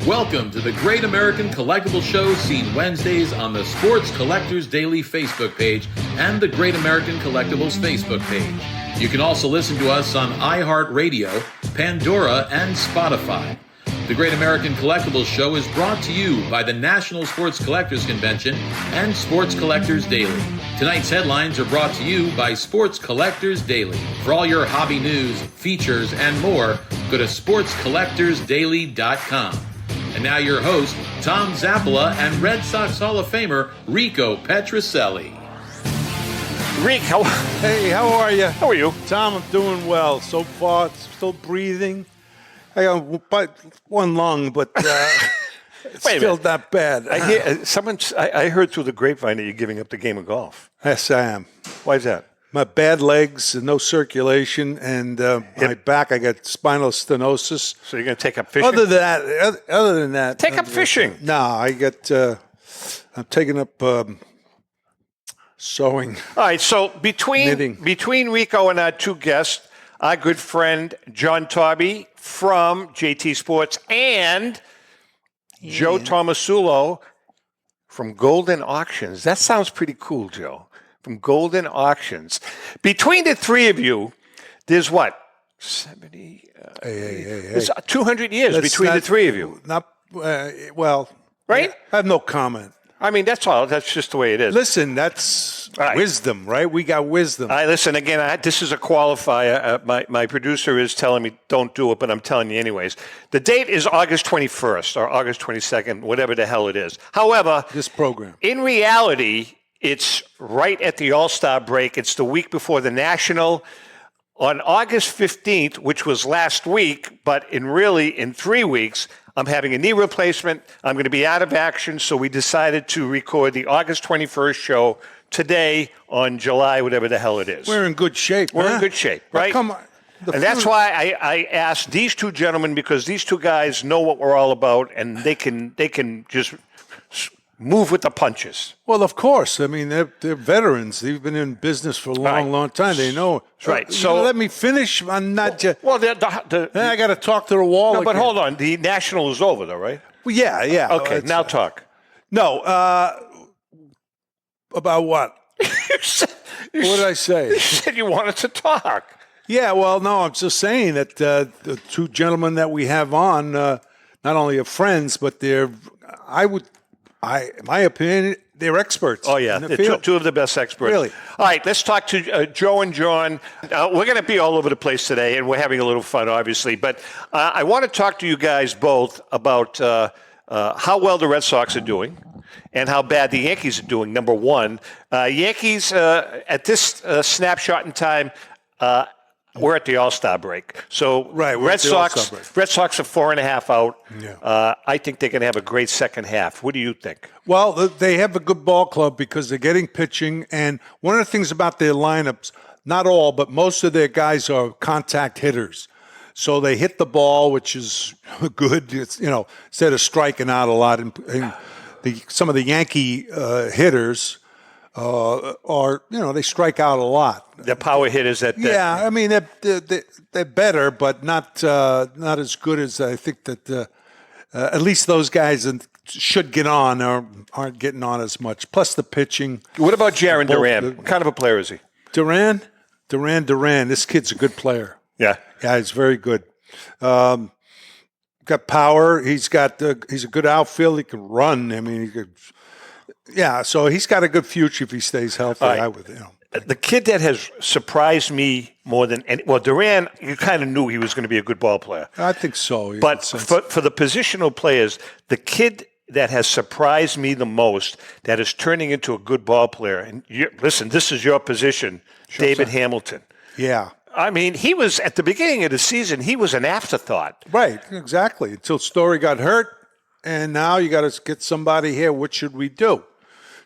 Welcome to the Great American Collectibles Show, seen Wednesdays on the Sports Collectors Daily Facebook page and the Great American Collectibles Facebook page. You can also listen to us on iHeartRadio, Pandora, and Spotify. The Great American Collectibles Show is brought to you by the National Sports Collectors Convention and Sports Collectors Daily. Tonight's headlines are brought to you by Sports Collectors Daily. For all your hobby news, features, and more, go to sportscollectorsdaily.com. And now your host, Tom Zappola, and Red Sox Hall of Famer, Rico Petrocelli. Rick, Hey, how are you? How are you? Tom, I'm doing well. So far, still breathing. I got one lung, but it's still not bad. I heard through the grapevine that you're giving up the game of golf. Yes, I am. Why is that? My bad legs, no circulation, and my back, I got spinal stenosis. So you're going to take up fishing? Other than that. Take up fishing. No, I'm taking up sewing. All right, so Knitting. between Rico and our two guests, our good friend John Taube from JT Sports and Joe Tomasulo from Goldin Auctions. That sounds pretty cool, Joe. From Goldin Auctions. Between the three of you, there's what? 70? There's 200 years between the three of you. Right? I have no comment. I mean, that's all. That's just the way it is. Listen, that's wisdom, right? We got wisdom. Listen, again, this is a qualifier. My producer is telling me don't do it, but I'm telling you anyways. The date is August 21st or August 22nd, whatever the hell it is. However, this program, in reality, it's right at the All-Star break. It's the week before the National. On August 15th, which was last week, but in 3 weeks, I'm having a knee replacement. I'm going to be out of action, so we decided to record the August 21st show today on July, whatever the hell it is. We're in good shape. We're in good shape, right? Come on. And that's why I asked these two gentlemen, because these two guys know what we're all about, and they can just move with the punches. Well, of course. I mean, they're veterans. They've been in business for a long time. They know. Right. So let me finish. I'm not just. Well, I got to talk to the wall. No, but again. hold on. The National is over, though, right? Well, yeah. Okay, now talk. No. About what? What did I say? You said you wanted to talk. Yeah. Well, no. I'm just saying that the two gentlemen that we have on, not only are friends, but they're. In my opinion, they're experts. Oh, yeah. They're two of the best experts. Really. All right, let's talk to Joe and John. We're going to be all over the place today, and we're having a little fun, obviously. But I want to talk to you guys both about how well the Red Sox are doing and how bad the Yankees are doing, number one. Yankees, at this snapshot in time, we're at the All-Star break. So Red Sox are 4.5 out. Yeah. I think they're going to have a great second half. What do you think? Well, they have a good ball club because they're getting pitching. And one of the things about their lineups, not all, but most of their guys are contact hitters. So they hit the ball, which is good. It's, instead of striking out a lot. And some of the Yankee hitters they strike out a lot. The power hitters I mean, they're better, but not as good as I think that at least those guys should get on or aren't getting on as much. Plus the pitching. What about Jarren Duran? What kind of a player is he? Duran. This kid's a good player. Yeah, he's very good. Got power. He's a good outfield. He can run. I mean, he could. Yeah, so he's got a good future if he stays healthy. Right. The kid that has surprised me more than Duran, you kind of knew he was going to be a good ball player. I think so. But for the positional players, the kid that has surprised me the most, that is turning into a good ball player, and listen, this is your position, sure, David Hamilton. Yeah. I mean, he was, at the beginning of the season, he was an afterthought. Right, exactly, until Story got hurt, and now you got to get somebody here. What should we do?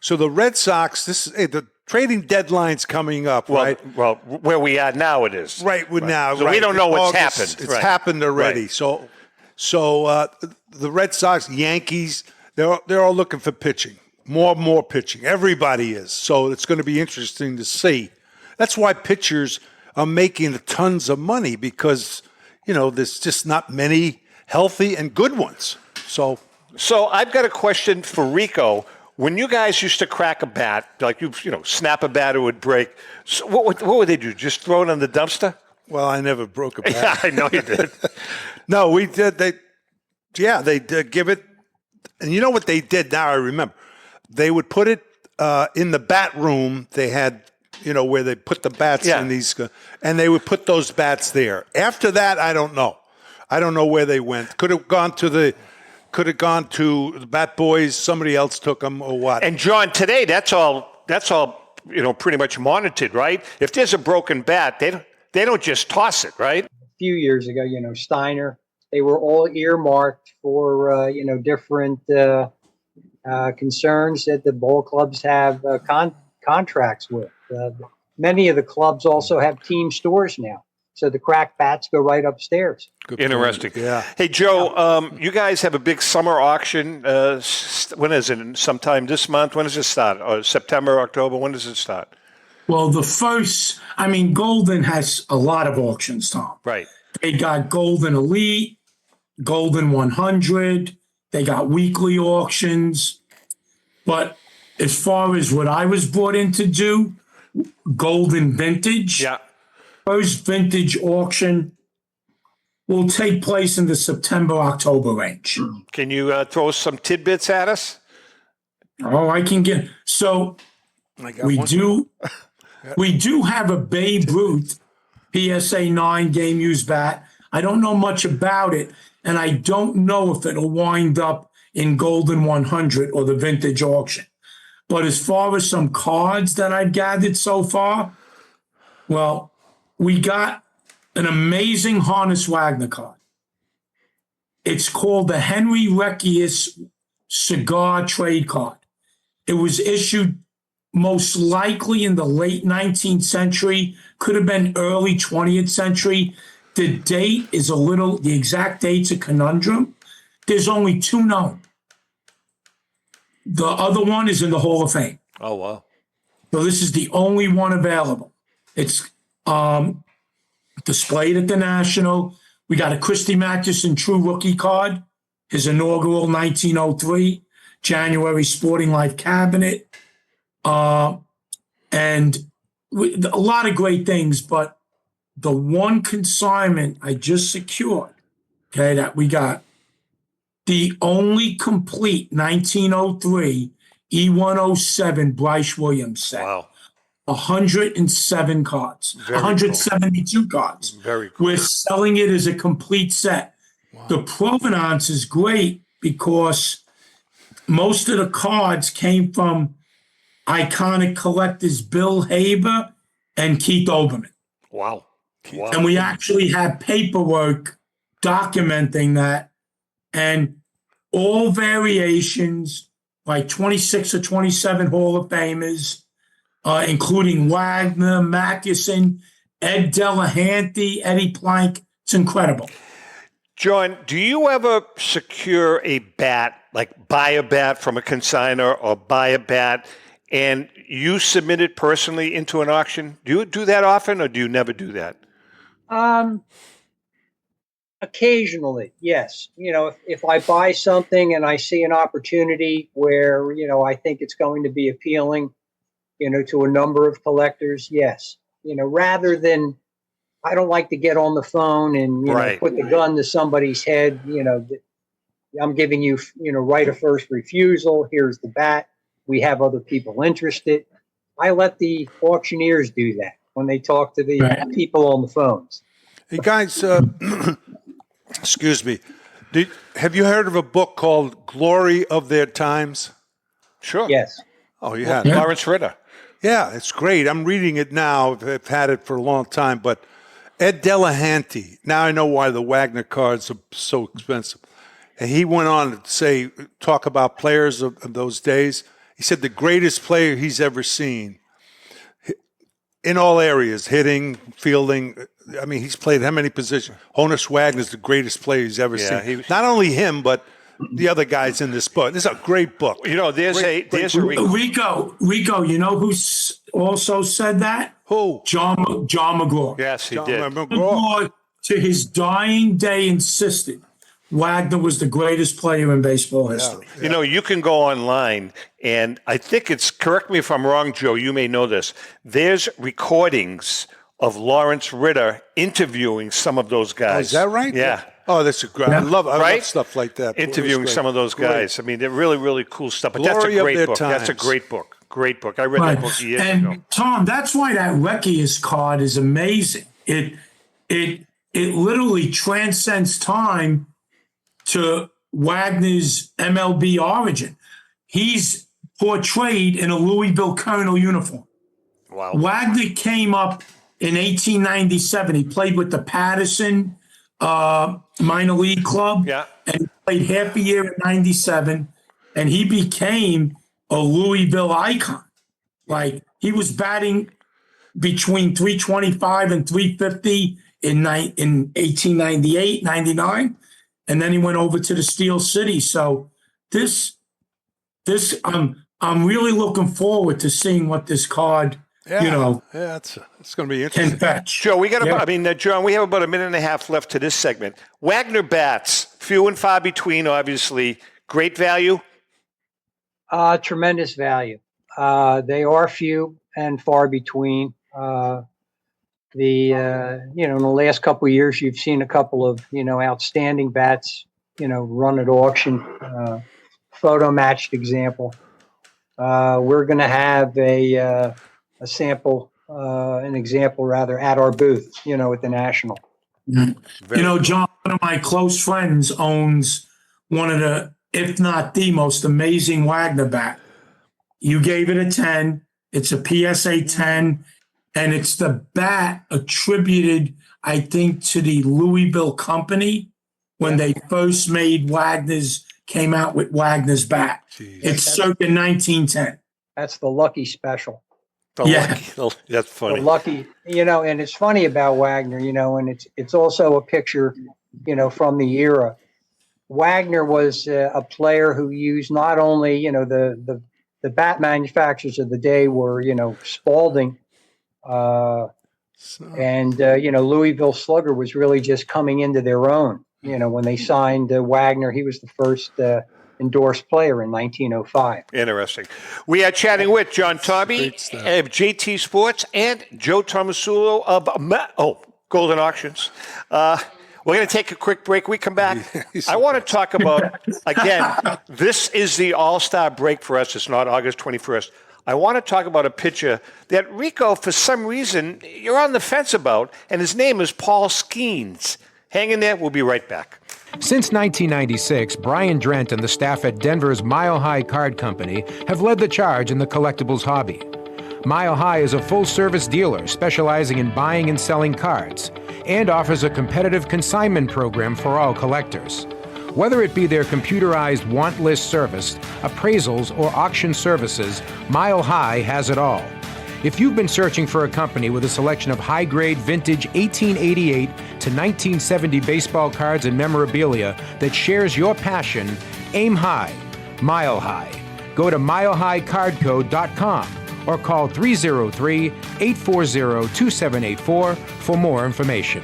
So the Red Sox, the trading deadline's coming up, right? Well, where we are now it is. Right, now. So we don't know what's happened. It's happened already. Right. So the Red Sox, Yankees, they're all looking for pitching. More pitching. Everybody is. So it's going to be interesting to see. That's why pitchers are making tons of money because, there's just not many healthy and good ones. So I've got a question for Rico. When you guys used to crack a bat, like you snap a bat, it would break. So what would they do? Just throw it on the dumpster? Well, I never broke a bat. Yeah, I know you did. No, we did. They did give it. And you know what they did? Now I remember. They would put it in the bat room. They had, where they put the bats in these, and they would put those bats there. After that, I don't know. I don't know where they went. Could have gone to the Bat Boys. Somebody else took them or what? And John, today that's all pretty much monitored, right? If there's a broken bat, they don't just toss it, right? A few years ago, Steiner, they were all earmarked for different concerns that the ball clubs have contracts with. Many of the clubs also have team stores now. So the cracked bats go right upstairs. Interesting. Yeah. Hey, Joe, you guys have a big summer auction. When is it? Sometime this month? When does it start? Or September, October? When does it start? Well, Goldin has a lot of auctions, Tom. Right. They got Goldin Elite, Goldin 100. They got weekly auctions. But as far as what I was brought in to do, Goldin Vintage. Yeah. First vintage auction will take place in the September-October range. Can you throw some tidbits at us? Oh, I can get. So we do have a Babe Ruth PSA 9 game used bat. I don't know much about it, and I don't know if it'll wind up in Goldin 100 or the vintage auction. But as far as some cards that I've gathered so far, well, we got an amazing Honus Wagner card. It's called the Henry Recchius Cigar Trade Card. It was issued most likely in the late 19th century, could have been early 20th century. The date is the exact date's a conundrum. There's only two known. The other one is in the Hall of Fame. Oh, wow. So this is the only one available. It's displayed at the National. We got a Christy Mathewson True Rookie card, his inaugural 1903 January Sporting Life cabinet, and a lot of great things. But the one consignment I just secured, that we got, the only complete 1903 E107 Bryce Williams set. Wow. 107 cards, 172 cards. Very cool. We're selling it as a complete set. Wow. The provenance is great because most of the cards came from iconic collectors Bill Haber and Keith Olbermann. Wow. And we actually have paperwork documenting that, and all variations by 26 or 27 Hall of Famers, including Wagner, Matheson, Ed Delahanty, Eddie Plank. It's incredible. John, do you ever secure a bat, like buy a bat from a consignor or buy a bat, and you submit it personally into an auction? Do you do that often, or do you never do that? Occasionally, yes. If I buy something and I see an opportunity where, I think it's going to be appealing, to a number of collectors, yes. Rather than, I don't like to get on the phone and, put the gun to somebody's head, I'm giving you, right of first refusal. Here's the bat. We have other people interested. I let the auctioneers do that when they talk to the people on the phones. Hey, guys, excuse me. Have you heard of a book called Glory of Their Times? Sure. Yes. Oh, you have? Lawrence Ritter. Yeah, it's great. I'm reading it now. I've had it for a long time. But Ed Delahanty, now I know why the Wagner cards are so expensive. And he went on to talk about players of those days. He said the greatest player he's ever seen in all areas, hitting, fielding. I mean, he's played how many positions? Honus Wagner's the greatest player he's ever seen. Not only him, but the other guys in this book. This is a great book. There's a Rico. You know who also said that? Who? John McGraw. Yes, he did. McGraw, to his dying day, insisted Wagner was the greatest player in baseball history. You know, you can go online, and I think it's, correct me if I'm wrong, Joe, you may know this. There's recordings of Lawrence Ritter interviewing some of those guys. Oh, is that right? Yeah. Oh, that's a great. I love stuff like that. Interviewing some of those guys. Great. I mean, they're really, really cool stuff. But Glory that's a of great their book. That's a times. great book. Great book. I read that book years ago. And Tom, that's why that Reckius card is amazing. It literally transcends time to Wagner's MLB origin. He's portrayed in a Louisville Colonel uniform. Wow. Wagner came up in 1897. He played with the Patterson minor league club. Yeah. And he played half a year in 97. And he became a Louisville icon. Like, he was batting between 325 and 350 in 1898, 99. And then he went over to the Steel City. So this I'm really looking forward to seeing what this card, it's going to be interesting. can fetch. Joe, John, we have about a minute and a half left to this segment. Wagner bats, few and far between, obviously. Great value? Tremendous value. They are few and far between. In the last couple of years, you've seen a couple of, outstanding bats, run at auction, photo matched example. We're going to have a sample, an example rather, at our booth, at the National. John, one of my close friends owns one of the, if not the most amazing Wagner bat. You gave it a 10. It's a PSA 10. And it's the bat attributed, I think, to the Louisville company when they first came out with Wagner's bat. Jeez. It's circa 1910. That's the Lucky Special. That's funny. The Lucky, and it's funny about Wagner, and it's also a picture, from the era. Wagner was a player who used not only, the bat manufacturers of the day were, Spalding, Louisville Slugger was really just coming into their own. When they signed Wagner, he was the first endorsed player in 1905. Interesting. We are chatting with John Taube of JT Sports and Joe Tomasulo of Goldin Auctions. We're going to take a quick break. We come back. I want to talk about, again, this is the all-star break for us. It's not August 21st. I want to talk about a pitcher that, Rico, for some reason, you're on the fence about, and his name is Paul Skenes. Hang in there. We'll be right back. Since 1996, Brian Drent and the staff at Denver's Mile High Card Company have led the charge in the collectibles hobby. Mile High is a full-service dealer specializing in buying and selling cards and offers a competitive consignment program for all collectors. Whether it be their computerized want list service, appraisals, or auction services, Mile High has it all. If you've been searching for a company with a selection of high-grade vintage 1888 to 1970 baseball cards and memorabilia that shares your passion, aim high, Mile High. Go to milehighcardco.com or call 303-840-2784 for more information.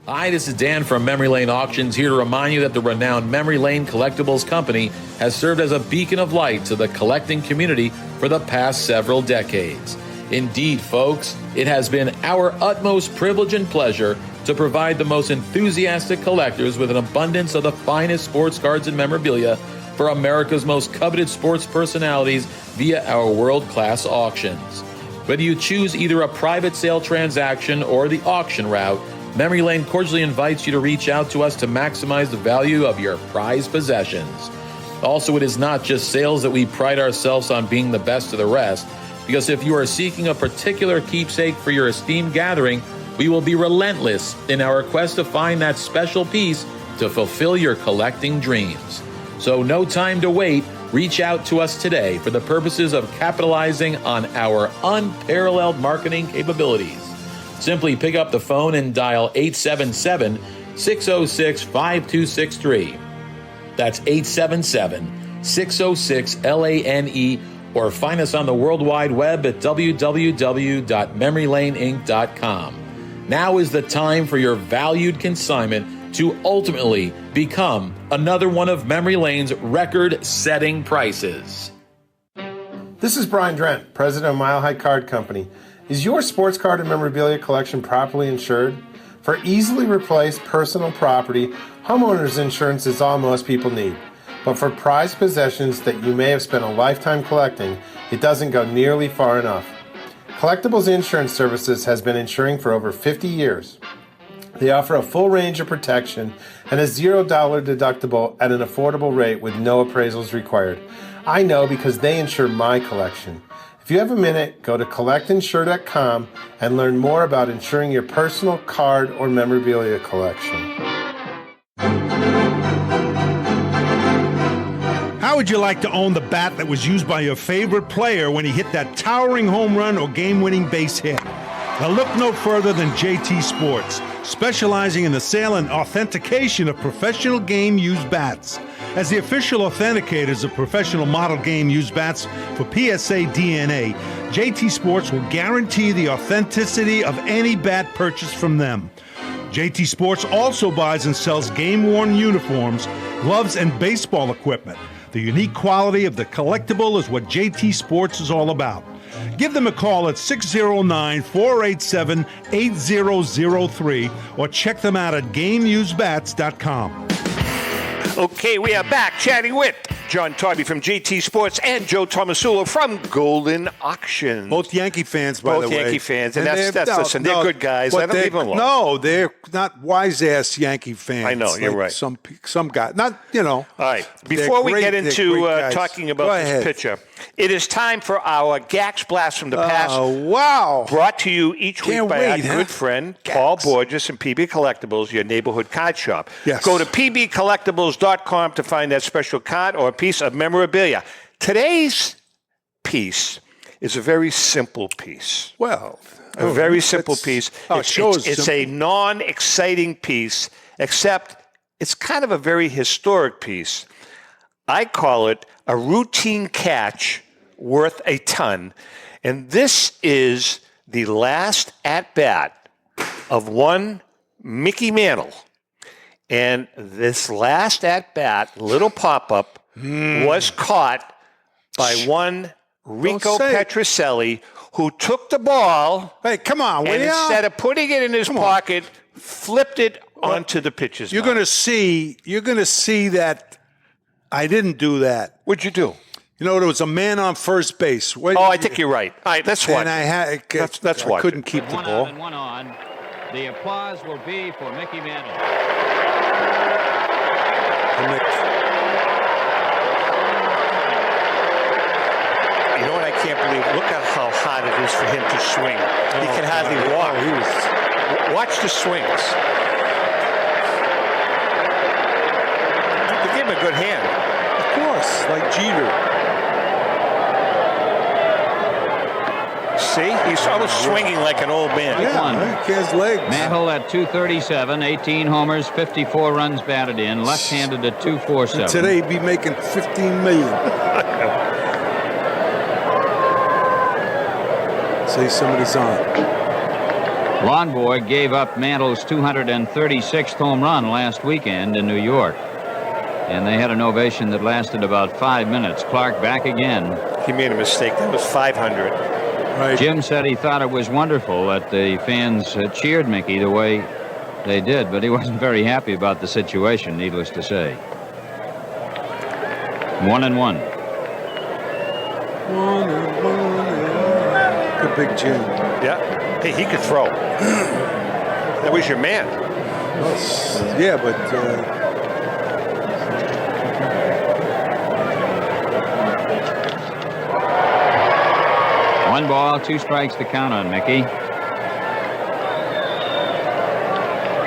Hi, this is Dan from Memory Lane Auctions, here to remind you that the renowned Memory Lane Collectibles Company has served as a beacon of light to the collecting community for the past several decades. Indeed, folks, it has been our utmost privilege and pleasure to provide the most enthusiastic collectors with an abundance of the finest sports cards and memorabilia for America's most coveted sports personalities via our world-class auctions. Whether you choose either a private sale transaction or the auction route, Memory Lane cordially invites you to reach out to us to maximize the value of your prized possessions. Also, it is not just sales that we pride ourselves on being the best of the rest, because if you are seeking a particular keepsake for your esteemed gathering, we will be relentless in our quest to find that special piece to fulfill your collecting dreams. So no time to wait. Reach out to us today for the purposes of capitalizing on our unparalleled marketing capabilities. Simply pick up the phone and dial 877-606-5263. That's 877-606-LANE, or find us on the World Wide Web at www.memorylaneinc.com. Now is the time for your valued consignment to ultimately become another one of Memory Lane's record-setting prices. This is Brian Drent, president of Mile High Card Company. Is your sports card and memorabilia collection properly insured? For easily replaced personal property, homeowners insurance is all most people need. But for prized possessions that you may have spent a lifetime collecting, it doesn't go nearly far enough. Collectables Insurance Services has been insuring for over 50 years. They offer a full range of protection and a $0 deductible at an affordable rate with no appraisals required. I know because they insure my collection. If you have a minute, go to collectinsure.com and learn more about insuring your personal card or memorabilia collection. How would you like to own the bat that was used by your favorite player when he hit that towering home run or game-winning base hit? Now look no further than JT Sports, specializing in the sale and authentication of professional game-used bats. As the official authenticators of professional model game-used bats for PSA DNA, JT Sports will guarantee the authenticity of any bat purchased from them. JT Sports also buys and sells game-worn uniforms, gloves, and baseball equipment. The unique quality of the collectible is what JT Sports is all about. Give them a call at 609-487-8003 or check them out at GameUseBats.com. Okay, we are back chatting with John Taube from GT Sports and Joe Tomasulo from Goldin Auction. Both Yankee fans, by the way. Both Yankee fans, and listen, they're good guys. I don't leave them alone. No, they're not wise-ass Yankee fans. I know, you're right. Some guy, not, All right, before we get into talking about this pitcher, it is time for our Gax Blast from the Past. Oh, wow. Brought to you each week by our good friend, Paul Borges and PB Collectibles, your neighborhood card shop. Yes. Go to pbcollectibles.com to find that special card or a piece of memorabilia. Today's piece is a very simple piece. Well, a very simple piece. It's a non-exciting piece, except it's kind of a very historic piece. I call it a routine catch worth a ton. And this is the last at-bat of one Mickey Mantle. And this last at-bat, little pop-up, was caught by one Rico Petrocelli, who took the ball. Hey, come on, and instead of putting it in his pocket, flipped it onto the pitcher's You're going to see that I didn't do that. What'd you do? You know, there was a man on first base. I think you're right. All right, let's watch. And let's watch. I couldn't keep the ball. One out and one on. The applause will be for Mickey Mantle. You know what I can't believe? Look at how hard it is for him to swing. He can hardly walk. Watch the swings. Give him a good hand. Of course, like Jeter. See? He's almost swinging like an old man. Yeah, he has legs. Mantle at 237, 18 homers, 54 runs batted in, left-handed at 247. And today he'd be making $15 million. Say somebody's on. Lawn Boy gave up Mantle's 236th home run last weekend in New York. And they had an ovation that lasted about 5 minutes. Clark back again. He made a mistake. That was 500. Right. Jim said he thought it was wonderful that the fans cheered Mickey the way they did, but he wasn't very happy about the situation, needless to say. 1-1. Good big Jim. Yeah. Hey, he could throw. That was your man. Yeah, but... One ball, 2 strikes to count on Mickey.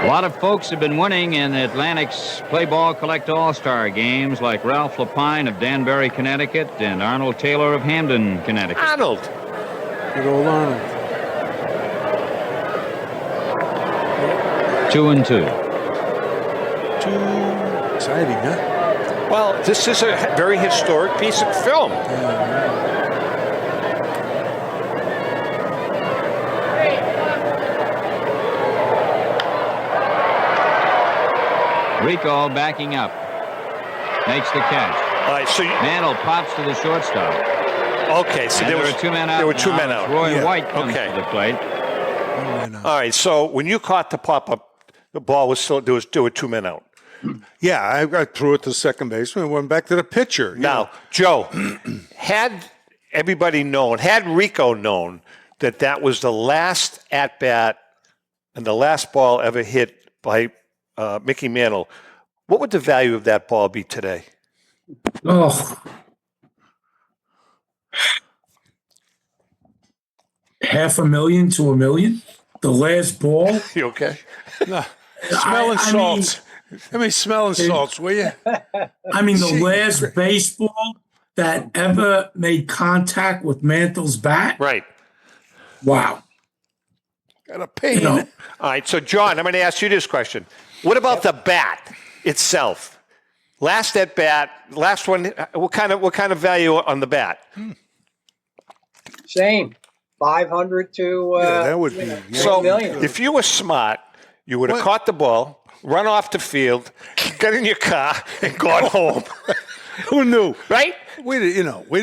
A lot of folks have been winning in Atlantic's Play Ball Collect All-Star games, like Ralph Lapine of Danbury, Connecticut, and Arnold Taylor of Hamden, Connecticut. Arnold. Good old Arnold. 2-2. Too exciting, huh? Well, this is a very historic piece of film. Rico backing up. Makes the catch. All right, so Mantle pops to the shortstop. okay, so And there there was were 2 men out. There were 2 now men as out. Roy White comes Okay. to the plate. All right, so when you caught the pop up, the ball was still there were 2 men out. Yeah, I threw it to second baseman and went back to the pitcher. Now, Joe, had everybody known, had Rico known that was the last at bat and the last ball ever hit by Mickey Mantle, what would the value of that ball be today? Oh. $500,000 to $1 million? The last ball? You okay? Smelling I salts. Let me smelling salts, will you? I mean, the last baseball that ever made contact with Mantle's bat? Right. Wow. Got a pain. You know, All right, so John, I'm going to ask you this question. What about the bat itself? Last at bat, last one, what kind of value on the bat? Same, 500 to that would be. So million. if you were smart, you would have caught the ball, run off the field, got in your car, and gone home. Who knew? Right? We didn't know. We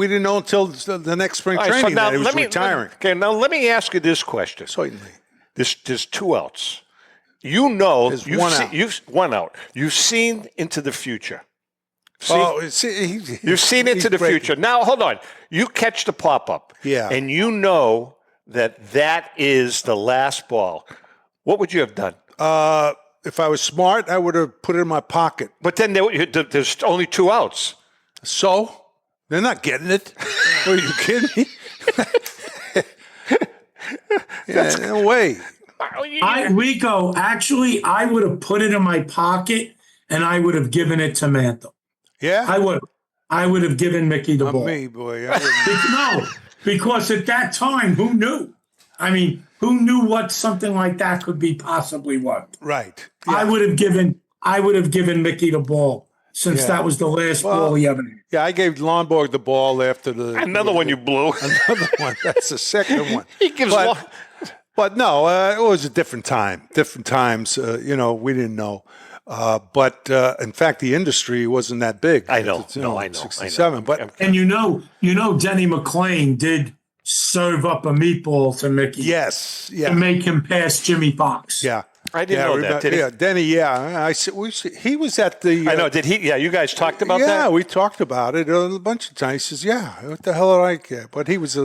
didn't know until the next spring All right, training that he was let me, retiring. Okay, now let me ask you this question. Certainly. There's 2 outs. You know, There's you've one seen, out. You've 1 out. You've seen into the future. Oh, You've seen into the future. Now, hold on. You catch the pop-up. Yeah. And you know that is the last ball. What would you have done? If I was smart, I would have put it in my pocket. But then there's only 2 outs. So they're not getting it. Are you kidding me? No way. Rico, actually, I would have put it in my pocket and I would have given it to Mantle. Yeah. I would have given Mickey the Not ball. me, boy. I wouldn't. No, because at that time, who knew? I mean, who knew what something like that could be possibly worth? Right. I would have given Mickey the ball since that was the last ball he ever had. Yeah, I gave Lonborg the ball after the Another one you blew. Another one. That's the second one. He gives But no, it was a different time. Different times. We didn't know. But in fact, the industry wasn't that big. I know. It's, I know. 67. But And you know, Denny McClain did serve up a meatball to Mickey. yes, To yeah, make him pass Jimmy Fox. yeah. I didn't know that. Did he? Yeah, Denny. Yeah, he was at the. I know. Did he? Yeah, you guys talked about that? Yeah, we talked about it a bunch of times. He says, "Yeah, what the hell did I get?" But he was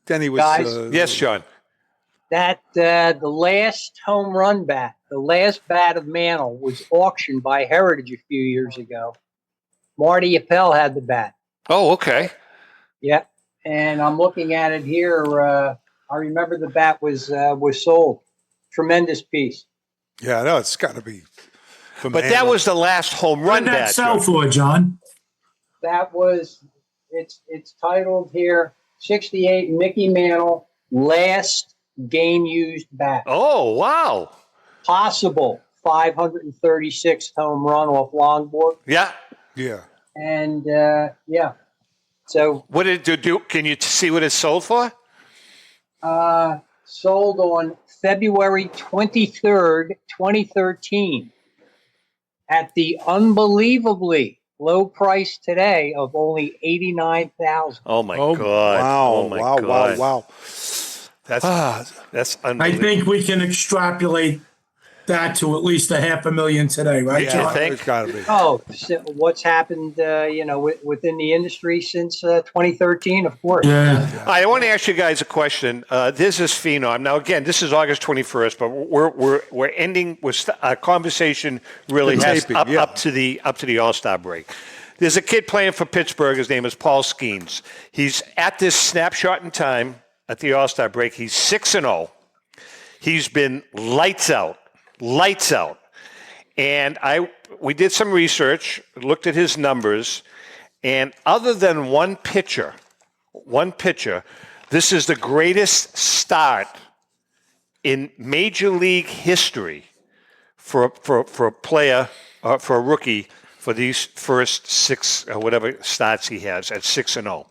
Denny was. Guys. Yes, John. That the last home run bat, the last bat of Mantle was auctioned by Heritage a few years ago. Marty Appel had the bat. Oh, okay. Yep. And I'm looking at it here. I remember the bat was sold. Tremendous piece. Yeah, no, it's got to be. But that was the last home What run did that bat. sell for, John? That was it's titled here 68 Mickey Mantle last game used bat. Oh, wow. Possible 536th home run off Longboard. Yeah. Yeah. And yeah. So What did it do? Can you see what it sold for? sold on February 23rd, 2013 at the unbelievably low price today of only $89,000. Oh, my Oh, God. wow! Oh, my wow! God. Wow! Wow! That's I unbelievable. think we can extrapolate that to at least $500,000 today, right, You John? think? It's got to be. Oh, so what's happened, within the industry since 2013, of course. Yeah. I want to ask you guys a question. This is Phenom. Now, again, this is August 21st, but we're ending with our conversation. Really The has taping, up to the All-Star break. There's a kid playing for Pittsburgh. His name is Paul Skenes. He's at this snapshot in time at the All-Star break. He's 6-0. He's been lights out. And we did some research, looked at his numbers, and other than one pitcher, this is the greatest start in Major League history for a player, for a rookie, for these first 6 or whatever starts he has at 6-0.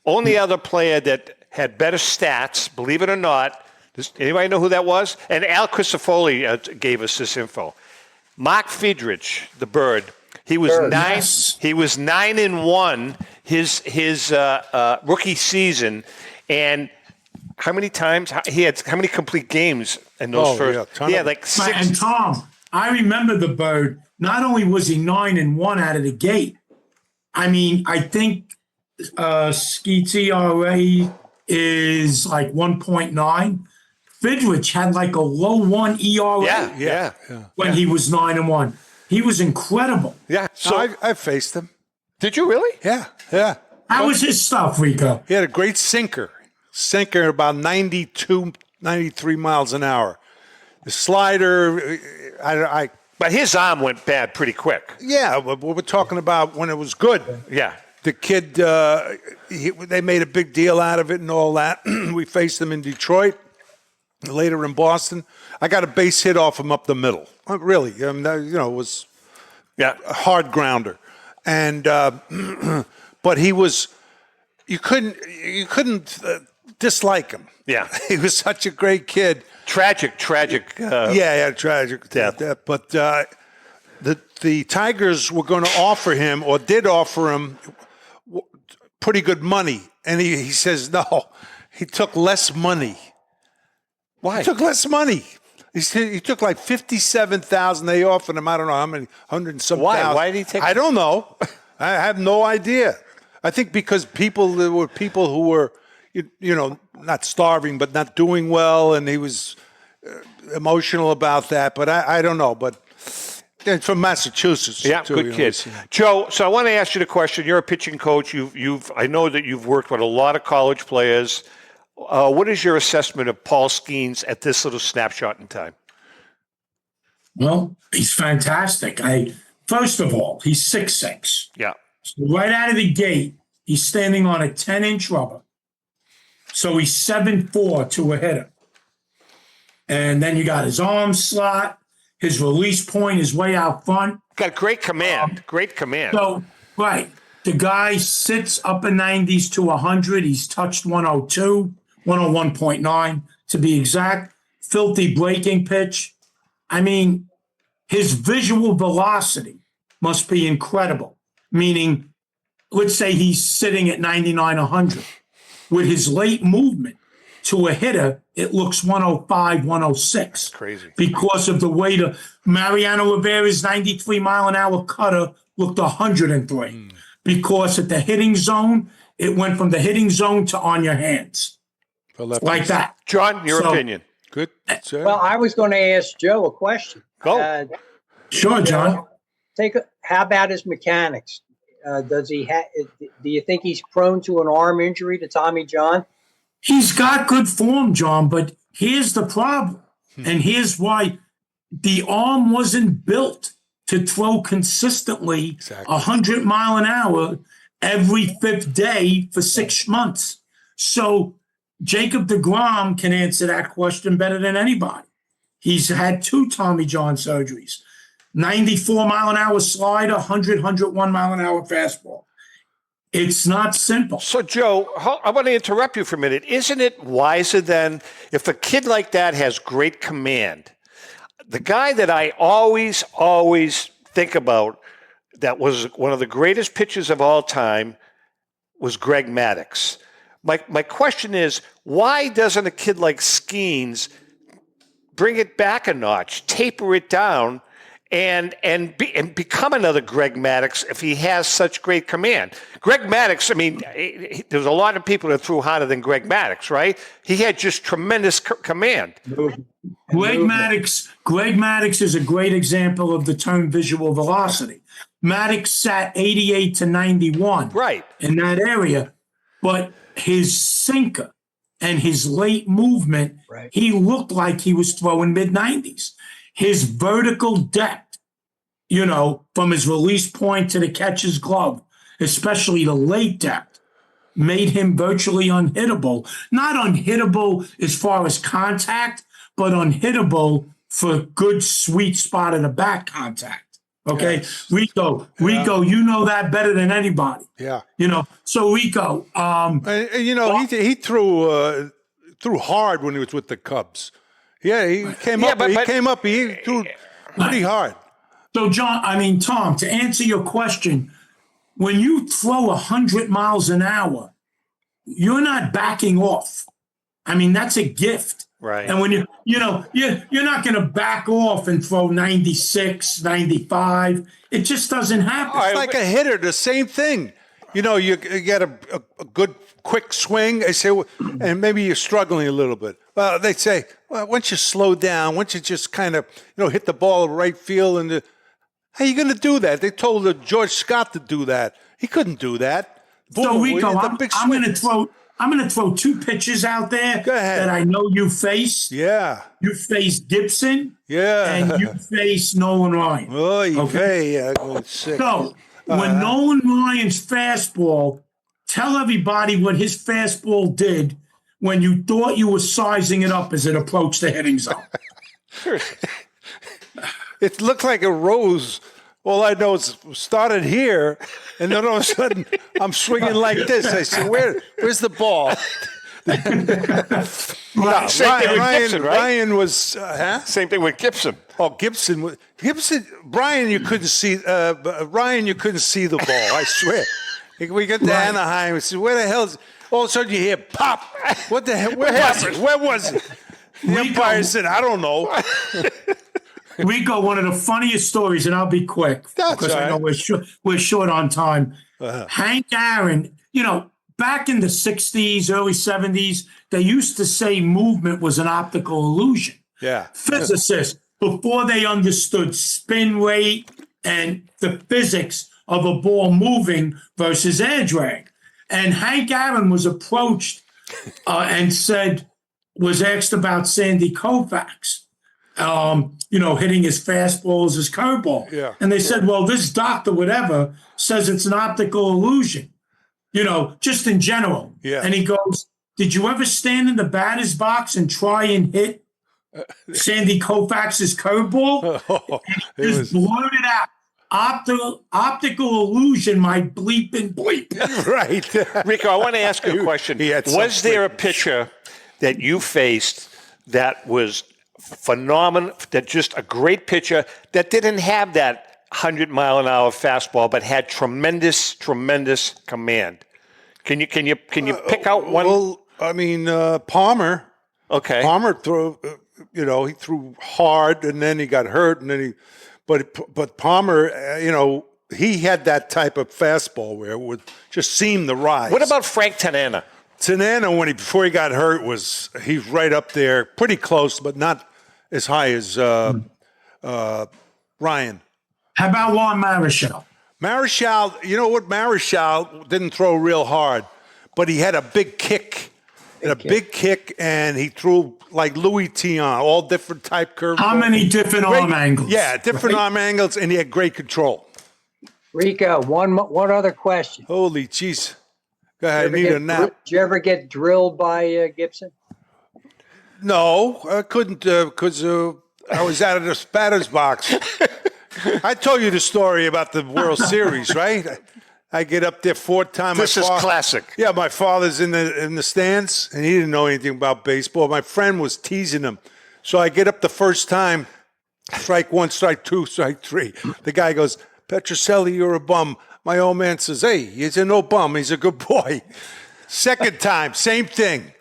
Only other player that had better stats, believe it or not, anybody know who that was? And Al Crisafulli gave us this info. Mark Friedrich, the bird. He was Bird. nine. Yes. He was 9-1 his rookie season, and how many times he had? How many complete games in those first? ton Yeah, of like Right, six. and Tom, I remember the bird. Not only was he 9-1 out of the gate, I mean, I think Skeets ERA is like 1.9. Fidrich had like a low 1 ERA Yeah. when he was 9-1. He was incredible. Yeah. So I faced him. did you really? Yeah. How was his stuff, Rico? He had a great sinker about 92, 93 miles an hour. The slider, But his arm went bad pretty quick. yeah, but we're talking about when it was good. Yeah. The kid, they made a big deal out of it and all that. We faced him in Detroit, later in Boston. I got a base hit off him up the middle. Really, it was Yeah. a hard grounder, and but he was. You couldn't dislike him. Yeah. He was such a great kid. Tragic. Tragic death. But the Tigers were going to offer him, or did offer him, pretty good money, and he says no. He took less money. Why? He took less money. He took like 57,000. They offered him, I don't know how many, 100 and some Why? thousand. Why did he take? I don't know. I have no idea. I think because there were people who were, not starving, but not doing well, and he was emotional about that. But I don't know. But from Massachusetts. Yeah, too, good kid. Joe, so I want to ask you the question. You're a pitching coach. I know that you've worked with a lot of college players. What is your assessment of Paul Skenes at this little snapshot in time? Well, he's fantastic. First of all, he's 6'6". Yeah. So right out of the gate, he's standing on a 10-inch rubber. So he's 7'4" to a hitter. And then you got his arm slot. His release point is way out front. Got great command. Great command. So, right. The guy sits upper 90s to 100. He's touched 102, 101.9 to be exact. Filthy breaking pitch. I mean, his visual velocity must be incredible. Meaning, let's say he's sitting at 99, 100. With his late movement to a hitter, it looks 105, 106. Crazy. Because of the way Mariano Rivera's 93-mile-an-hour cutter looked 103. Because at the hitting zone, it went from the hitting zone to on your hands. Like that. John, your opinion. Good. Sir. Well, I was going to ask Joe a question. Go. Sure, John. How about his mechanics? Does he do you think he's prone to an arm injury to Tommy John? He's got good form, John, but here's the problem. And here's why the arm wasn't built to throw consistently 100 mile an hour every fifth day for 6 months. So Jacob deGrom can answer that question better than anybody. He's had 2 Tommy John surgeries. 94 mile an hour slider, 101 mile an hour fastball. It's not simple. So, Joe, I want to interrupt you for a minute. Isn't it wiser then if a kid like that has great command? The guy that I always think about that was one of the greatest pitchers of all time was Greg Maddux. My question is, why doesn't a kid like Skenes bring it back a notch, taper it down, and become another Greg Maddux if he has such great command? Greg Maddux, I mean, there's a lot of people that threw harder than Greg Maddux, right? He had just tremendous command. Greg Maddux is a great example of the term visual velocity. Maddux sat 88 to 91 in that area, but his sinker and his late movement, he looked like he was throwing mid-90s. His vertical depth, from his release point to the catcher's glove, especially the late depth, made him virtually unhittable. Not unhittable as far as contact, but unhittable for good sweet spot in the back contact. Okay, yes. Rico, you know that better than anybody. Yeah. So Rico, he threw hard when he was with the Cubs. Yeah, he came up. He threw pretty hard. So, Tom, to answer your question, when you throw 100 miles an hour, you're not backing off. I mean, that's a gift. Right. And when you're not going to back off and throw 96, 95. It just doesn't happen. It's like a hitter, the same thing. You get a good quick swing. They say, and maybe you're struggling a little bit. Well, they say, once you slow down, once you just kind of, hit the ball right field, and how are you going to do that? They told George Scott to do that. He couldn't do that. So Rico, I'm going to throw two pitches out there that I know you faced. Yeah. You faced Gibson. Yeah. And you faced Nolan Ryan. Oh, okay. So when Nolan Ryan's fastball, tell everybody what his fastball did when you thought you were sizing it up as it approached the hitting zone. It looked like a rose. All I know is it started here, and then all of a sudden I'm swinging like this. I said, where's the ball? Ryan was, Same thing with Gibson. Oh, Gibson. Brian, you couldn't see. Ryan, you couldn't see the ball. I swear. We got to Anaheim. We said, where the hell is? All of a sudden you hear pop. What the hell? Where was it? The umpire said, I don't know. Rico, one of the funniest stories, and I'll be quick because I know we're short on time. Hank Aaron, back in the 60s, early 70s, they used to say movement was an optical illusion. Yeah. Physicists, before they understood spin rate and the physics of a ball moving versus air drag. And Hank Aaron was approached and was asked about Sandy Koufax, hitting his fastballs, his curveball. Yeah. And they said, well, this doctor, whatever, says it's an optical illusion, just in general. Yeah. And he goes, did you ever stand in the batter's box and try and hit Sandy Koufax's curveball? Just blurted out. Optical illusion, my bleep and bleep. Right. Rico, I want to ask you a question. Was there a pitcher that you faced that was phenomenal, that just a great pitcher that didn't have that 100-mile-an-hour fastball but had tremendous command? Can you pick out one? Well, I mean, Palmer. Okay. Palmer threw, he threw hard, and then he got hurt, and then But Palmer, he had that type of fastball where it would just seem to rise. What about Frank Tanana? Tanana, before he got hurt, he's right up there, pretty close, but not as high as Ryan. How about Juan Marichal? Marichal, you know what? Marichal didn't throw real hard, but he had a big kick. Big kick, and he threw like Louis Tion, all different type curves. How many different arm angles? Yeah, different arm angles, and he had great control. Rico, one other question. Holy jeez. Go ahead, I need a nap. Did you ever get drilled by Gibson? No, I couldn't because I was out of the batter's box. I told you the story about the World Series, right? I get up there fourth time. This is classic. Yeah, my father's in the stands, and he didn't know anything about baseball. My friend was teasing him. So I get up the first time, strike one, strike two, strike three. The guy goes, Petrocelli, you're a bum. My old man says, hey, he's a no bum. He's a good boy. Second time, same thing.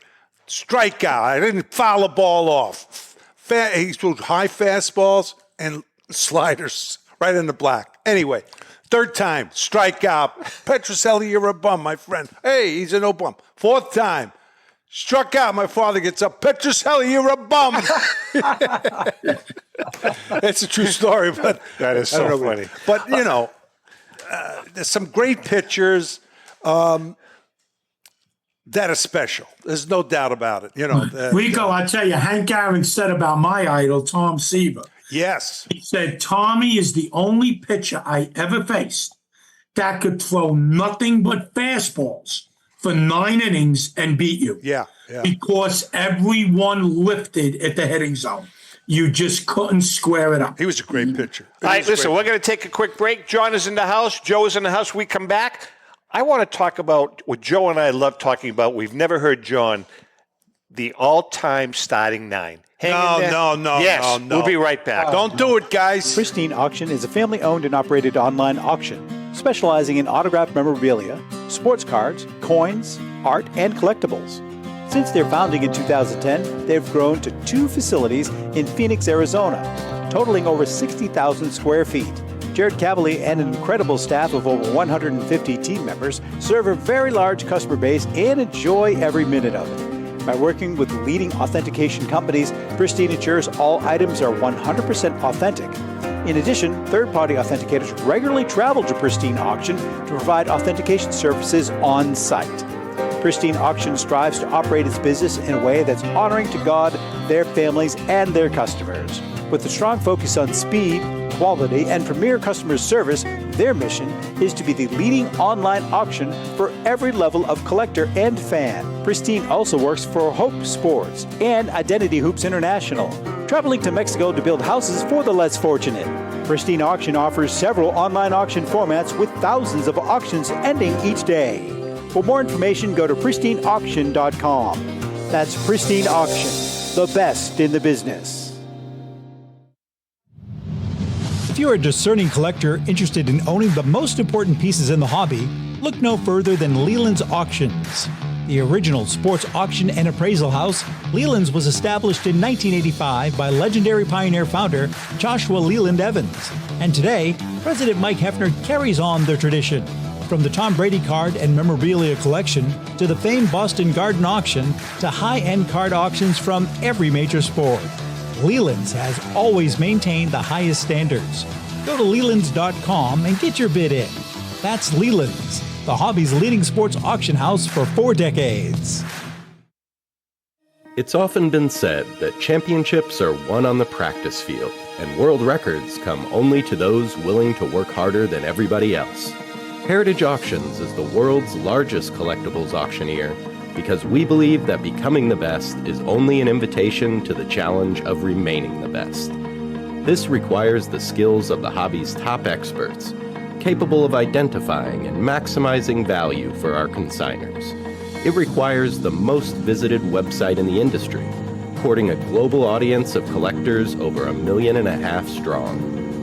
Strikeout. I didn't foul the ball off. He threw high fastballs and sliders right in the black. Anyway. Third time, strikeout. Petrocelli, you're a bum, my friend. Hey, he's a no bum. Fourth time, struck out. My father gets up. Petrocelli, you're a bum. That's a true story, but that is so funny. But there's some great pitchers that are special. There's no doubt about it. Rico, I tell you, Hank Aaron said about my idol, Tom Seaver. Yes. He said, Tommy is the only pitcher I ever faced that could throw nothing but fastballs for 9 innings and beat you. Yeah. Because everyone lifted at the hitting zone. You just couldn't square it up. He was a great pitcher. All right, listen, we're going to take a quick break. John is in the house. Joe is in the house. We come back. I want to talk about what Joe and I love talking about. We've never heard John, the all-time starting 9. Hang in there? No. Yes, no. we'll be right back. Don't do it, guys. Pristine Auction is a family-owned and operated online auction specializing in autographed memorabilia, sports cards, coins, art, and collectibles. Since their founding in 2010, they've grown to 2 facilities in Phoenix, Arizona, totaling over 60,000 square feet. Jared Kavlie and an incredible staff of over 150 team members serve a very large customer base and enjoy every minute of it. By working with leading authentication companies, Pristine ensures all items are 100% authentic. In addition, third-party authenticators regularly travel to Pristine Auction to provide authentication services on site. Pristine Auction strives to operate its business in a way that's honoring to God, their families, and their customers. With a strong focus on speed, quality, and premier customer service, their mission is to be the leading online auction for every level of collector and fan. Pristine also works for Hope Sports and Identity Hoops International, traveling to Mexico to build houses for the less fortunate. Pristine Auction offers several online auction formats with thousands of auctions ending each day. For more information, go to pristineauction.com. That's Pristine Auction, the best in the business. If you're a discerning collector interested in owning the most important pieces in the hobby, look no further than Leland's Auctions. The original sports auction and appraisal house, Leland's was established in 1985 by legendary Pioneer founder Joshua Leland Evans. And today, President Mike Hefner carries on their tradition. From the Tom Brady card and memorabilia collection to the famed Boston Garden auction to high-end card auctions from every major sport, Leland's has always maintained the highest standards. Go to Lelands.com and get your bid in. That's Leland's, the hobby's leading sports auction house for 4 decades. It's often been said that championships are won on the practice field, and world records come only to those willing to work harder than everybody else. Heritage Auctions is the world's largest collectibles auctioneer because we believe that becoming the best is only an invitation to the challenge of remaining the best. This requires the skills of the hobby's top experts, capable of identifying and maximizing value for our consigners. It requires the most visited website in the industry, courting a global audience of collectors over 1.5 million strong.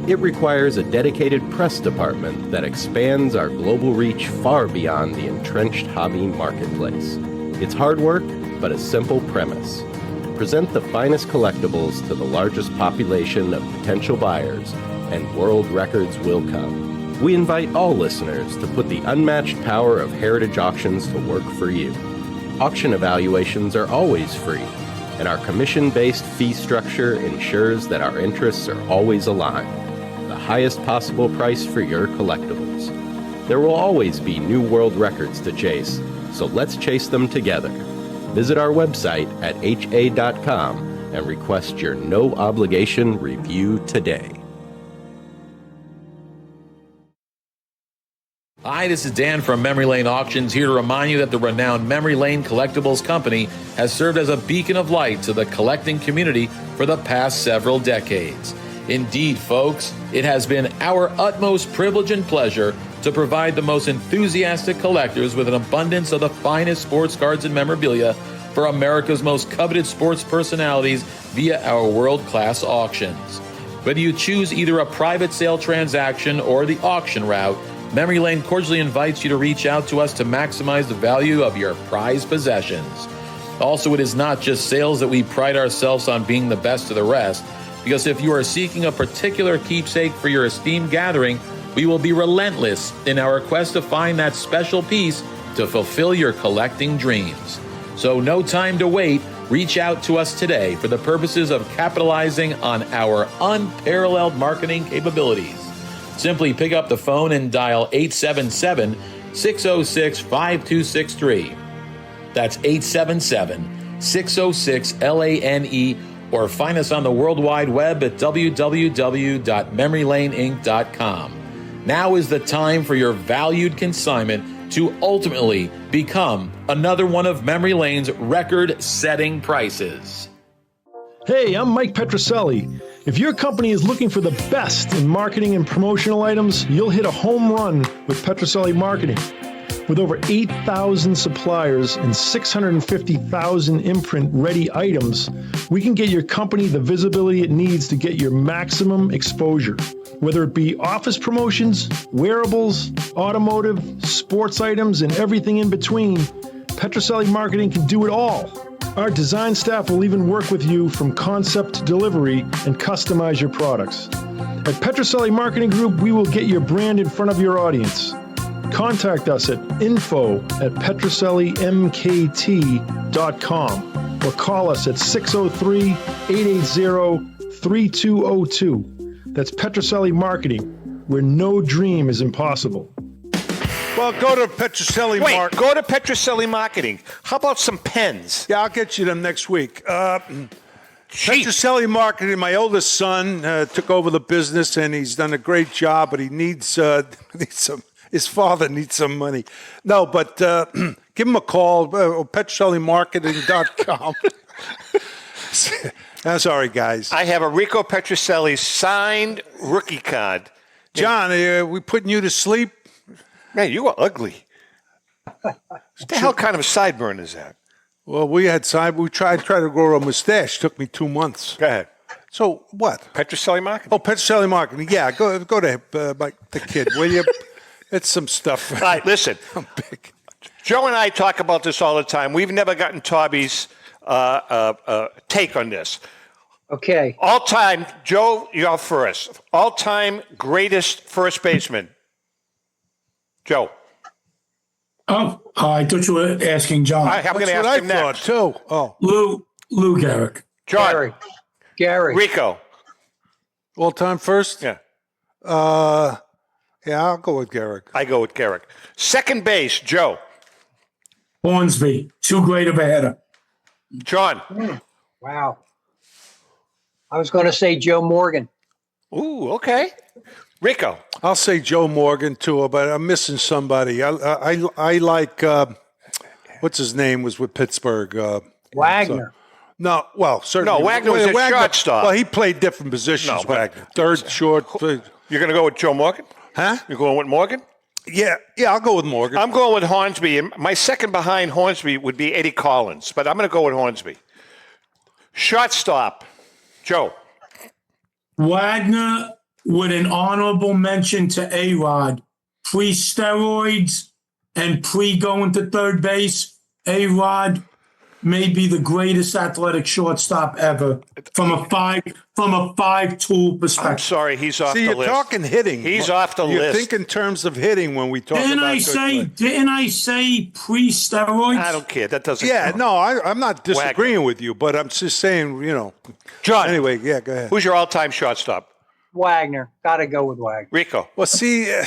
It requires a dedicated press department that expands our global reach far beyond the entrenched hobby marketplace. It's hard work, but a simple premise. Present the finest collectibles to the largest population of potential buyers, and world records will come. We invite all listeners to put the unmatched power of Heritage Auctions to work for you. Auction evaluations are always free, and our commission-based fee structure ensures that our interests are always aligned. The highest possible price for your collectibles. There will always be new world records to chase, so let's chase them together. Visit our website at ha.com and request your no-obligation review today. Hi, this is Dan from Memory Lane Auctions, here to remind you that the renowned Memory Lane Collectibles Company has served as a beacon of light to the collecting community for the past several decades. Indeed, folks, it has been our utmost privilege and pleasure to provide the most enthusiastic collectors with an abundance of the finest sports cards and memorabilia for America's most coveted sports personalities via our world-class auctions. Whether you choose either a private sale transaction or the auction route, Memory Lane cordially invites you to reach out to us to maximize the value of your prized possessions. Also, it is not just sales that we pride ourselves on being the best of the rest, because if you are seeking a particular keepsake for your esteemed gathering, we will be relentless in our quest to find that special piece to fulfill your collecting dreams. So no time to wait. Reach out to us today for the purposes of capitalizing on our unparalleled marketing capabilities. Simply pick up the phone and dial 877-606-5263. That's 877-606-LANE, or find us on the World Wide Web at www.memorylaneinc.com. Now is the time for your valued consignment to ultimately become another one of Memory Lane's record-setting prices. Hey, I'm Mike Petrocelli. If your company is looking for the best in marketing and promotional items, you'll hit a home run with Petrocelli Marketing. With over 8,000 suppliers and 650,000 imprint-ready items, we can get your company the visibility it needs to get your maximum exposure. Whether it be office promotions, wearables, automotive, sports items, and everything in between, Petrocelli Marketing can do it all. Our design staff will even work with you from concept to delivery and customize your products. At Petrocelli Marketing Group, we will get your brand in front of your audience. Contact us at info@petrocellimkt.com or call us at 603-880-3202. That's Petrocelli Marketing, where no dream is impossible. Well, go to Petrocelli Marketing. Go to Petrocelli Marketing. How about some pens? Yeah, I'll get you them next week. Petrocelli Marketing, my oldest son took over the business, and he's done a great job, but he needs some. His father needs some money. No, but give him a call, petrocellimarketing.com. I'm sorry, guys. I have a Rico Petrocelli signed rookie card. John, are we putting you to sleep? Man, you are ugly. What the hell kind of a sideburn is that? Well, we tried to grow a mustache. Took me 2 months. Go ahead. So what? Petrocelli Marketing? Oh, Petrocelli Marketing. Yeah, go to the kid, will you? It's some stuff. All right, listen. I'm big. Joe and I talk about this all the time. We've never gotten Taube's take on this. Okay. All-time, Joe, you're first. All-time greatest first baseman. Joe. Oh, I thought you were asking John. I'm going to ask him next. Too. Oh, Lou Gehrig. John. Gary. Rico. All-time first? Yeah. Yeah, I'll go with Garrick. I go with Garrick. Second base, Joe. Hornsby. Too great of a hitter. John. Wow. I was going to say Joe Morgan. Ooh, okay. Rico. I'll say Joe Morgan too, but I'm missing somebody. I like what's his name was with Pittsburgh. Wagner. No, well, certainly. No, Wagner was a shortstop. Well, he played different positions. No, Wagner, third, short. You're going to go with Joe Morgan? Huh? You're going with Morgan? Yeah, I'll go with Morgan. I'm going with Hornsby. And my second behind Hornsby would be Eddie Collins, but I'm going to go with Hornsby. Shortstop, Joe. Wagner with an honorable mention to A-Rod. Pre-steroids and pre-going to third base, A-Rod may be the greatest athletic shortstop ever from a five-tool perspective. I'm sorry, he's off See, the you're list. talking hitting. He's off the you list. think in terms of hitting when we talk Didn't about I say pre-steroids? I don't care. That doesn't Yeah, count. no, I'm not disagreeing with you, but I'm just saying, John. Anyway, yeah, go ahead. Who's your all-time shortstop? Wagner. Got to go with Wagner. Rico. Well, see,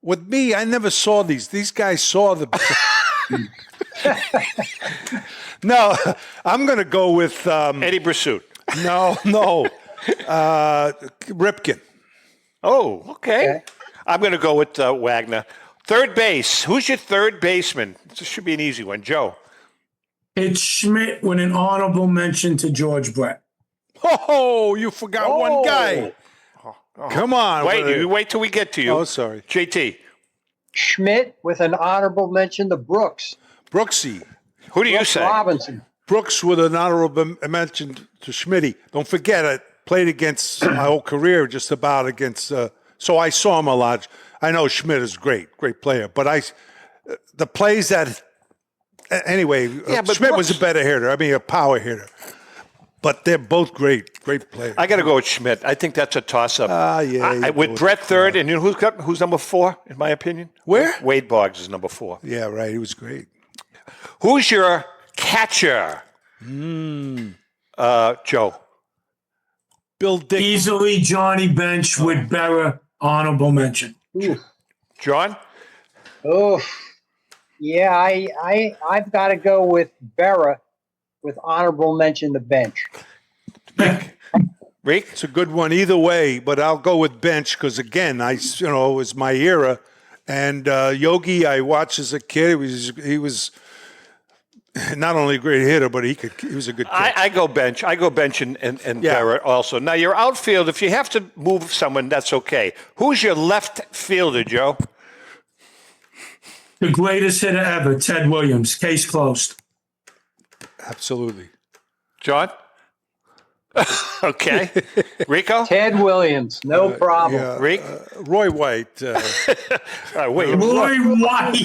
with me, I never saw these. These guys saw the. No, I'm going to go with Eddie Brasut. No, Ripken. Oh, okay. I'm going to go with Wagner. Third base. Who's your third baseman? This should be an easy one. Joe. It's Schmidt with an honorable mention to George Brett. Oh, you forgot one guy. Come on. Wait till we get to you. Oh, sorry. JT. Schmidt with an honorable mention to Brooks. Brooksy. Who do you Brooks say? Robinson. Brooks with an honorable mention to Schmitty. Don't forget, I played against my whole career just about against, so I saw him a lot. I know Schmidt is great player, but the plays that, anyway, but Schmidt was Brooks- a better hitter. I mean, a power hitter. But they're both great players. I got to go with Schmidt. I think that's a toss-up. Yeah. With Brett third, and you know who's number 4, in my opinion? Where? Wade Boggs is number 4. Yeah, right. He was great. Who's your catcher? Joe. Bill Dick. Easily Johnny Bench with Berra, honorable mention. John? Oh, yeah, I've got to go with Berra with honorable mention to Bench. Rick? It's a good one either way, but I'll go with Bench because, again, it was my era. And Yogi, I watched as a kid. He was not only a great hitter, but he was a good kid. I go Bench. I go Bench and Barrett also. Now, your outfield, if you have to move someone, that's okay. Who's your left fielder, Joe? The greatest hitter ever, Ted Williams. Case closed. Absolutely. John? Okay. Rico? Ted Williams, no problem. Yeah, Rick? Roy White. Wait. Roy White.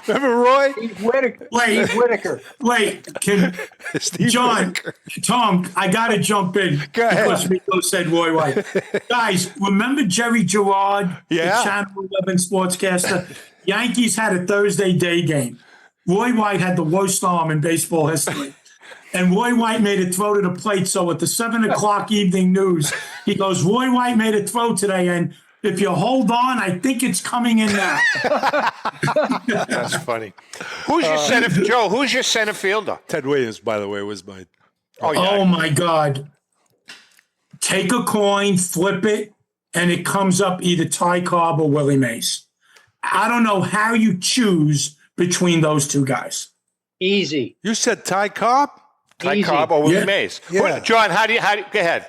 Remember Roy? Steve Whitaker. Wait. Steve Whitaker. Wait, John, Whitaker. Tom, I got to jump in. Go ahead. Because Rico said Roy White. Guys, remember Jerry Gerard, Yeah. the Channel 11 sportscaster? Yankees had a Thursday day game. Roy White had the worst arm in baseball history. And Roy White made a throw to the plate. So at the 7 o'clock evening news, he goes, Roy White made a throw today. And if you hold on, I think it's coming in now. That's funny. Who's your center, Joe? Who's your center fielder? Ted Williams, by the way, was my. Oh, my God. Take a coin, flip it, and it comes up either Ty Cobb or Willie Mays. I don't know how you choose between those two guys. Easy. You said Ty Cobb? Ty Easy. Cobb or Willie Yeah. Mays? Yeah. John, how do you go ahead?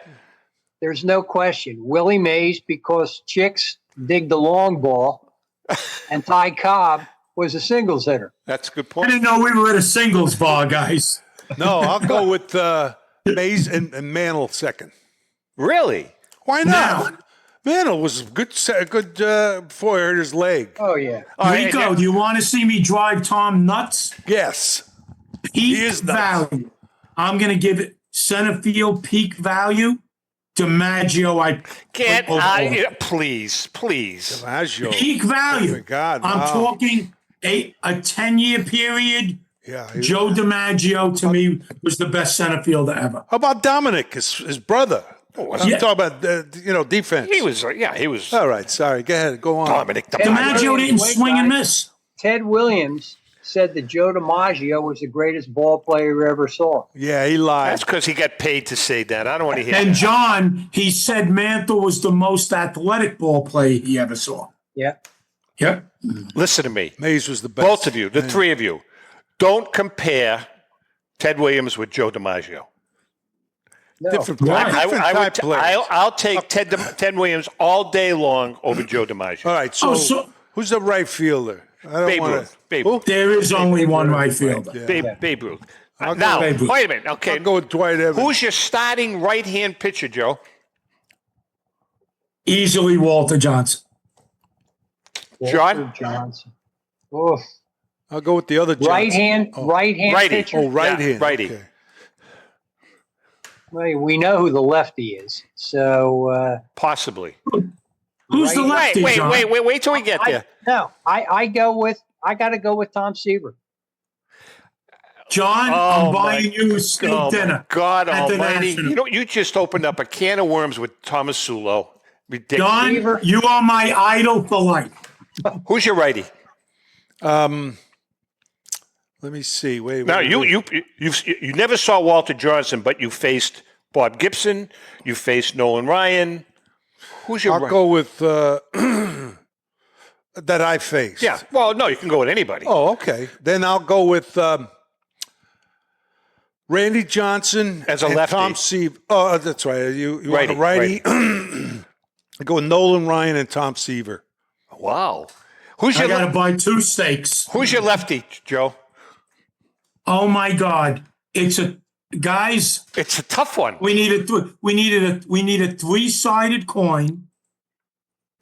There's no question. Willie Mays, because chicks dig the long ball, and Ty Cobb was a singles hitter. That's a good I point. didn't know we were at a singles bar, guys. No, I'll go with Mays and Mantle second. Really? Why not? Mantle was a good before I hurt his leg. Oh, yeah. All right, Rico, and- do you want to see me drive Tom nuts? Yes. Peak is nuts. value. I'm going to give it center field peak value. DiMaggio, please. DiMaggio. Peak value. Oh my God, I'm wow. talking a 10-year period. Yeah. Joe DiMaggio, to me, was the best center fielder ever. How about Dominic, his brother? I'm Yeah. talking about defense. He was. All right, sorry. Go ahead. Go on. Dominic. DiMaggio didn't Wait, swing and guys. miss. Ted Williams said that Joe DiMaggio was the greatest ball player he ever saw. Yeah, he lied. That's because he got paid to say that. I don't want to hear And that. John, he said Mantle was the most athletic ball player he ever saw. Yeah. Yep. Listen to me. Mays was the best. Both of you, the three of you, don't compare Ted Williams with Joe DiMaggio. No. Different, Right. different type players. I'll take Ted Williams all day long over Joe DiMaggio. All right, so who's the right fielder? I don't Babe wanna- Ruth. Babe Who? Ruth. There is only one right fielder. Yeah. Babe Ruth. I'll go Now, with Babe Ruth. wait a minute. Okay. I'll go with Dwight Evans. Who's your starting right-hand pitcher, Joe? Easily Walter Johnson. John? Walter Johnson. Oof. I'll go with the other Johnson. Right-hand Righty. pitcher. Oh, right Yeah, hand. righty. Okay. Well, we know who the lefty is. So Possibly. Who's the lefty, John? Wait till we get there. I got to go with Tom Seaver. John, Oh, I'm buying my- you a steak Oh, my dinner. God at the almighty. National. You just opened up a can of worms with Tomasulo. Ridiculous. John, Seaver. you are my idol for life. Who's your righty? Let me see. Wait. Now, wait. you never saw Walter Johnson, but you faced Bob Gibson. You faced Nolan Ryan. Who's your I'll right? go with that I faced. Yeah. Well, no, you can go with anybody. Oh, okay. Then I'll go with Randy Johnson As a and lefty. Tom Seaver. Oh, that's right. You want a righty? I go with Nolan Ryan and Tom Seaver. Wow. Who's I your got to buy 2 steaks. Who's your lefty, Joe? Oh my God! It's a guys. It's a tough one. We need a 3-sided coin,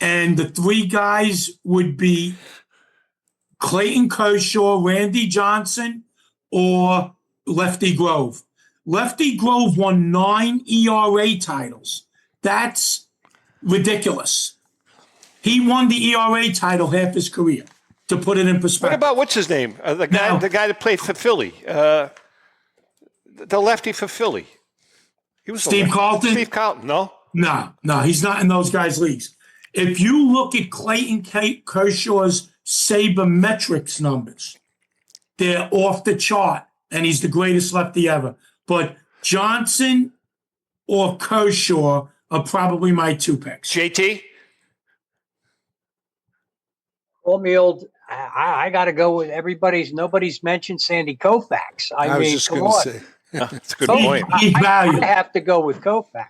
and the 3 guys would be Clayton Kershaw, Randy Johnson, or Lefty Grove. Lefty Grove won 9 ERA titles. That's ridiculous. He won the ERA title half his career. To put it in What perspective. about what's his name? The guy that played for Philly. The lefty for Philly. He was Steve Carlton? Steve Carlton. No. No, he's not in those guys' leagues. If you look at Clayton Kershaw's sabermetrics numbers, they're off the chart, and he's the greatest lefty ever. But Johnson or Kershaw are probably my 2 picks. JT. Call me old. I got to go with nobody's mentioned Sandy Koufax. I was mean, just come going to on. say. That's a good Koufax- point. Peak value. I have to go with Koufax.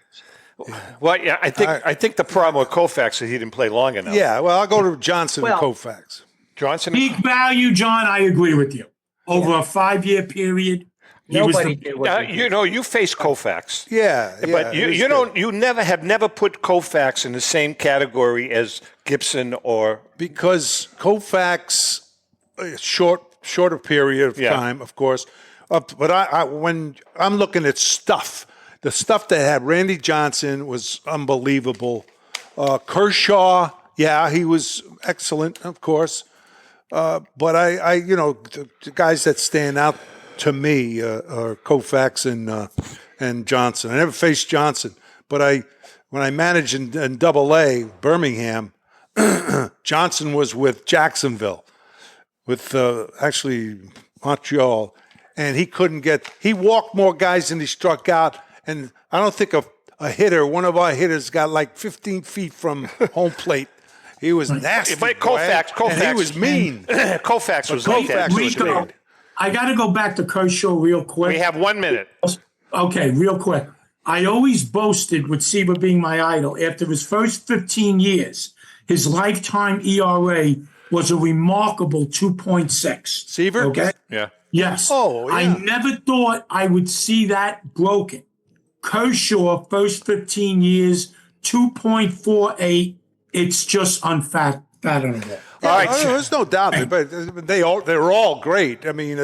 Well, yeah, I think the problem with Koufax is he didn't play long enough. Yeah, well, I'll go to Johnson Well- and Koufax. Johnson. Peak value, John, I agree with you. Over a 5-year period, Nobody did what he did. You face Koufax. Yeah, But you never put Koufax in the same category as Gibson or because Koufax, shorter period of time, of course. But when I'm looking at stuff, the stuff that had Randy Johnson was unbelievable. Kershaw, he was excellent, of course. But the guys that stand out to me are Koufax and Johnson. I never faced Johnson, but when I managed in Double-A Birmingham, Johnson was with Jacksonville, with actually Montreal, and he walked more guys than he struck out. And I don't think one of our hitters got like 15 feet from home plate. He was nasty. But Koufax, and he was mean. Koufax was mean. I got to go back to Kershaw real quick. We have 1 minute. Okay, real quick. I always boasted with Seaver being my idol. After his first 15 years, his lifetime ERA was a remarkable 2.6. Seaver? Okay? Yeah. Yes. Oh, yeah. I never thought I would see that broken. Kershaw, first 15 years, 2.48. It's just unfathomable. All right, there's no doubt, but they're all great. I mean,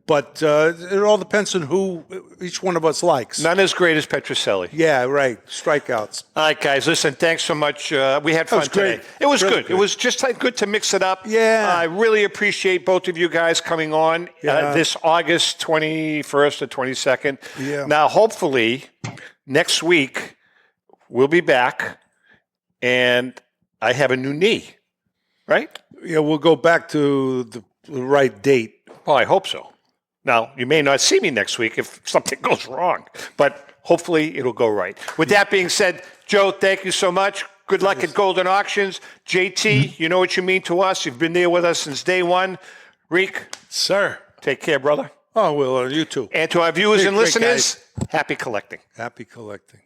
but it all depends on who each one of us likes. None as great as Petrocelli. Yeah, right. Strikeouts. All right, guys. Listen, thanks so much. We had fun today. It was really good. It was just good to mix it up. Yeah. I really appreciate both of you guys coming on this August 21st or 22nd. Yeah. Now, hopefully, next week we'll be back, and I have a new knee. Right? Yeah, we'll go back to the right date. Well, I hope so. Now, you may not see me next week if something goes wrong, but hopefully it'll go right. With that being said, Joe, thank you so much. Good luck at Goldin Auctions. JT, you know what you mean to us. You've been there with us since day one. Reek. Sir. Take care, brother. Oh, well, you too. And to our viewers and listeners, happy collecting. Happy collecting.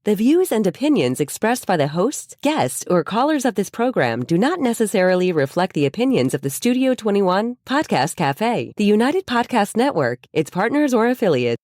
The views and opinions expressed by the hosts, guests, or callers of this program do not necessarily reflect the opinions of the Studio 21 Podcast Cafe, the United Podcast Network, its partners, or affiliates.